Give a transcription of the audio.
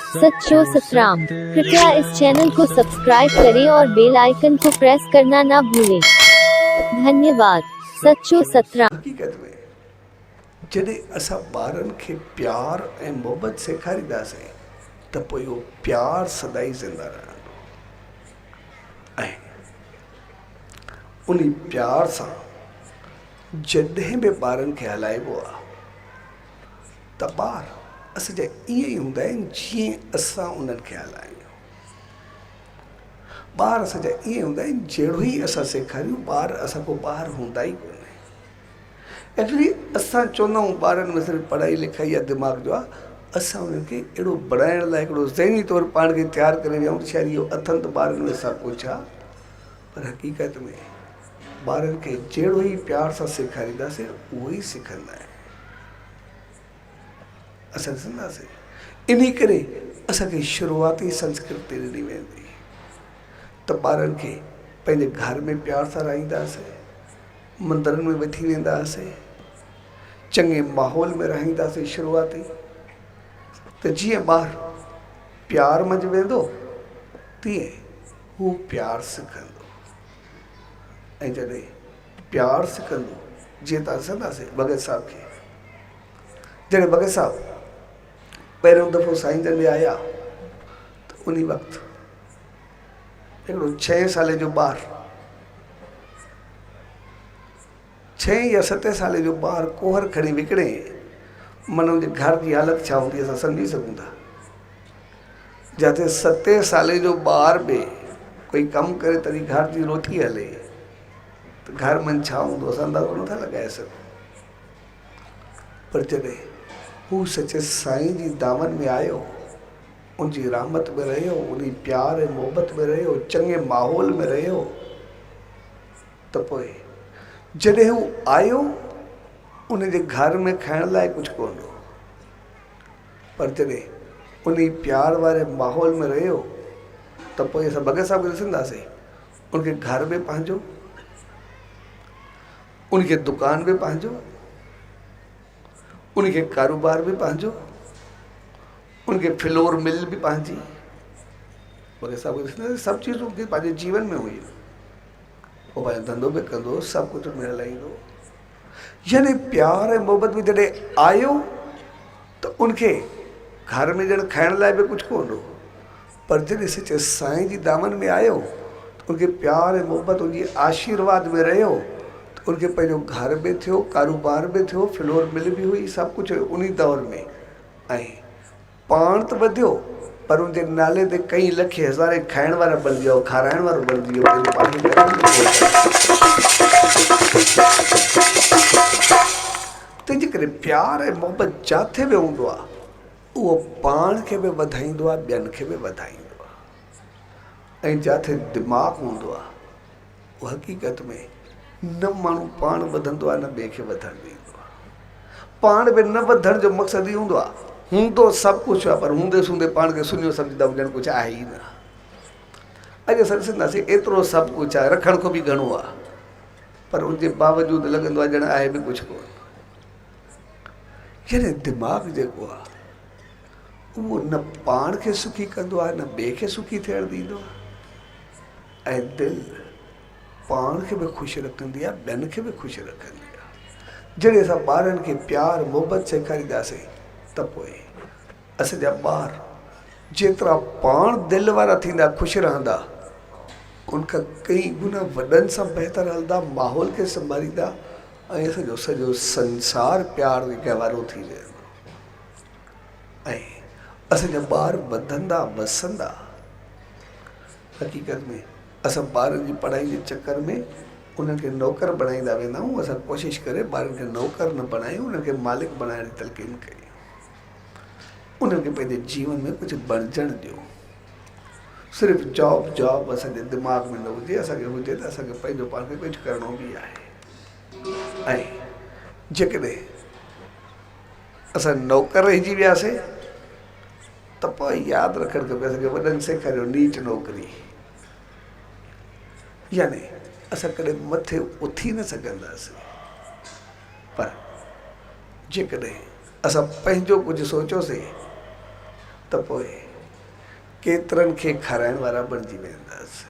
सच्चो सतराम। कृपया इस चैनल को सब्सक्राइब करें और बेल आइकन को प्रेस करना ना भूलें। धन्यवाद। सच्चो सतराम। हकीकत में जॾहिं असां ॿारनि खे प्यार ऐं मोहबत सेखारींदासीं त पोइ उहो प्यार सदाई ज़िंदा रहंदो ऐं उन प्यार सां जॾहिं बि ॿारनि खे हलाइबो आहे त ॿार असांजा ईअं ई हूंदा आहिनि जीअं असां उन्हनि खे हलायूं। ॿार असांजा ईअं हूंदा आहिनि जहिड़ो ई असां सेखारियूं ॿार असां को ॿार हूंदा ई कोन्हे। एक्चुअली असां चवंदा आहियूं ॿारनि में सिर्फ़ु पढ़ाई लिखाई या दिमाग़ जो आहे, असां उन्हनि खे अहिड़ो बढ़ाइण लाइ हिकिड़ो ज़हनी तौरु पाण खे तयारु करे विया आहियूं। शायदि इहो अथनि त ॿारनि में सभु कुझु आहे, पर हक़ीक़त में ॿारनि खे जहिड़ो ई प्यार सां सेखारींदासीं उहो ई सिखंदा आहिनि। असां ॾिसंदासीं इन करे असांखे शुरूआती संस्कृति ॾिनी वेंदी त ॿारनि खे पंहिंजे घर में प्यार सां राईंदासीं, मंदरनि में वठी वेंदासीं, चङे माहौल में राईंदासीं शुरूआती, त जीअं ॿार प्यार मंझि वेंदो तीअं हू प्यार सिखंदो ऐं जॾहिं प्यार सिखंदो जीअं तव्हां ॾिसंदासीं भगत साहब खे, जॾहिं भगत साहब पहिरियों दफ़ो साईं जन में आया त उन वक़्तु हिकिड़ो 6 साले जो ॿारु 6 या 7 साले जो ॿारु कोहर खणी विकिणे, मन जे घर जी हालत छा हूंदी असां सम्झी सघूं था। जिते 7 साले जो ॿारु बि कोई कमु करे तॾहिं घर जी रोटी हले त घर मन छा हूंदो असां अंदाज़ो नथा लॻाए सघूं। पर जॾहिं हू सचे साईं जी दामन में आयो, उनजी रहमत में रहियो, उन प्यार ऐं मोहबत में रहियो, चङे माहौल में रहियो, त पोइ जॾहिं हू आयो उनजे घर में खाइण लाइ कुझु कोन हो, पर जॾहिं उन प्यार वारे माहौल में रहियो त पोइ असां भगत साहब खे ॾिसंदासीं, उनखे घर बि पंहिंजो, उनखे दुकान बि पंहिंजो, उनखे कारोबार बि पंहिंजो, उनखे फ्लोर मिल बि पंहिंजी। भगत साहब खे ॾिसंदासीं सभु चीज़ूं उनखे पंहिंजे जीवन में हुयूं, उहो पंहिंजो धंधो बि कंदो, सभु कुझु में हलाईंदो। यानी प्यार ऐं मोहबत में जॾहिं आयो त उनखे घर में ॼण खाइण लाइ बि कुझु कोन हो, पर जॾहिं सचे साईं जी दामन में आयो त उनखे प्यार ऐं मोहबत उनजी आशीर्वाद में रहियो त उनखे पंहिंजो घर बि थियो, कारोबार बि थियो, फ्लोर मिल बि हुई, सभु कुझु उन दौर में, ऐं पाण त वधियो पर उनजे नाले ते कई लखे हज़ारे खाइण वारा बणिजी विया, खाराइण वारो बणिजी वियो। तंहिंजे करे प्यार ऐं मोहबत जिथे बि हूंदो आहे उहो पाण खे बि वधाईंदो आहे, ॿियनि खे बि वधाईंदो आहे। ऐं जिथे दिमाग़ हूंदो आहे उहो हक़ीक़त में न माण्हू पाण वधंदो आहे न ॿिए खे वधण ॾींदो आहे। पाण बि न वधण जो मक़सदु ई हूंदो आहे, हूंदो सभु कुझु आहे पर हूंदे सूंदे पाण खे सुञो सम्झंदा ॼण कुझु आहे ई न। अॼु असां ॾिसंदासीं एतिरो सभु कुझु आहे, रखण खां बि घणो आहे, पर उनजे बावजूदि लॻंदो आहे ॼण आहे बि कुझु कोन। यानी दिमाग़ जेको आहे उहो न पाण खे सुखी कंदो आहे न ॿिए खे सुखी थियणु ॾींदो आहे, ऐं दिलि पाण खे बि ख़ुशि रखंदी आहे, ॿियनि खे बि ख़ुशि रखंदी आहे। जॾहिं असां ॿारनि खे प्यार मोहबत सेखारींदासीं त पोइ असांजा ॿार जेतिरा पाण दिलि वारा थींदा, ख़ुशि रहंदा, उनखां कई गुना वॾनि सां बहितर हलंदा, माहौल खे संभालींदा ऐं असांजो सॼो संसार प्यार जे गहवारो थी वेंदो ऐं असांजा ॿार वधंदा वसंदा। हक़ीक़त में असां ॿारनि जी पढ़ाई जे चकर में उन्हनि खे नौकर बणाईंदा वेंदा आहियूं। असां कोशिशि करे ॿारनि खे नौकर न बणायूं, उन्हनि खे मालिक बणाइण जी तलक़ीन कयूं, उन्हनि खे पंहिंजे जीवन में कुझु बणजण ॾियो। सिर्फ़ु जॉब जॉब असांजे दिमाग़ में न हुजे, असांखे हुजे त असांखे पंहिंजो पाण खे कुझु करिणो बि आहे। ऐं जेकॾहिं असां नौकर रहिजी वियासीं त पोइ यादि रखणु खपे असांखे वॾनि सेखारियो नीच नौकिरी, यानी असां कॾहिं मथे उथी न सघंदासीं। पर जेकॾहिं असां पंहिंजो कुझु सोचियोसीं त पोइ केतिरनि खे खाराइण वारा बणिजी वेंदासीं।